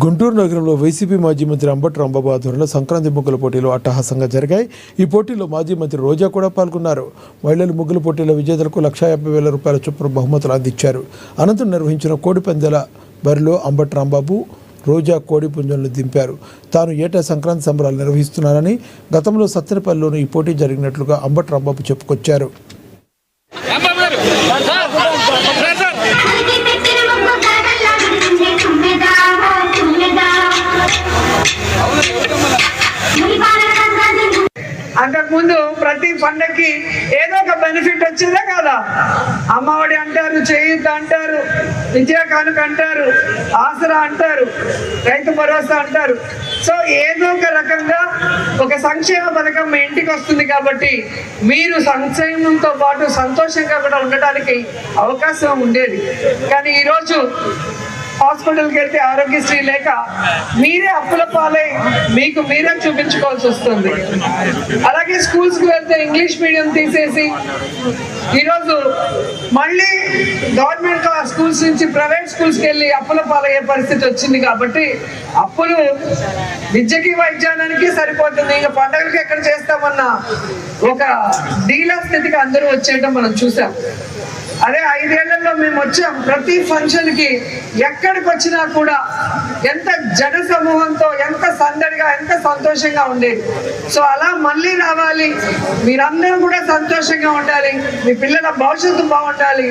గుంటూరు నగరంలో వైసీపీ మాజీ మంత్రి అంబటి రాంబాబు ఆధ్వర్యంలో సంక్రాంతి ముగ్గుల పోటీలు అట్టహాసంగా జరిగాయి. ఈ పోటీల్లో మాజీ మంత్రి రోజా కూడా పాల్గొన్నారు. మహిళలు ముగ్గుల పోటీల విజేతలకు 1,50,000 రూపాయల చొప్పున బహుమతులు అందించారు. అనంతరం నిర్వహించిన కోడి పందాల బరిలో అంబటి రాంబాబు, రోజా కోడి పుంజులను దింపారు. తాను ఏటా సంక్రాంతి సంబరాలు నిర్వహిస్తున్నానని, గతంలో సత్తెనపల్లిలోనూ ఈ పోటీ జరిగినట్లుగా అంబటి రాంబాబు చెప్పుకొచ్చారు. అంతకుముందు ప్రతి పండగకి ఏదో ఒక బెనిఫిట్ వచ్చిందే కదా. అమ్మఒడి అంటారు, చేయూత అంటారు, విద్యా కానుక అంటారు, ఆసరా అంటారు, రైతు భరోసా అంటారు. సో ఏదో ఒక రకంగా ఒక సంక్షేమ పథకం మీ ఇంటికి వస్తుంది కాబట్టి మీరు సంక్షేమంతో పాటు సంతోషంగా కూడా ఉండటానికి అవకాశం ఉండేది. కానీ ఈరోజు హాస్పిటల్కి వెళ్తే ఆరోగ్యశ్రీ లేక మీరే అప్పుల పాలై మీకు మీరే చూపించుకోవాల్సి వస్తుంది. అలాగే స్కూల్స్కి వెళ్తే ఇంగ్లీష్ మీడియం తీసేసి ఈరోజు మళ్ళీ గవర్నమెంట్ స్కూల్స్ నుంచి ప్రైవేట్ స్కూల్స్కి వెళ్ళి అప్పుల పాలయ్యే పరిస్థితి వచ్చింది. కాబట్టి అప్పులు విద్యకి వైద్యానికి సరిపోతుంది, ఇంకా పండుగలకి ఎక్కడ చేస్తామన్న ఒక డీలర్ స్థితికి అందరూ వచ్చేయడం మనం చూసాం. అదే 5 ఏళ్లలో మేము వచ్చాం. ప్రతి ఫంక్షన్కి ఎక్కడికి వచ్చినా కూడా ఎంత జన సమూహంతో, ఎంత సందడిగా, ఎంత సంతోషంగా ఉండేది. సో అలా మళ్ళీ రావాలి, మీరందరూ కూడా సంతోషంగా ఉండాలి, మీ పిల్లల భవిష్యత్తు బాగుండాలి.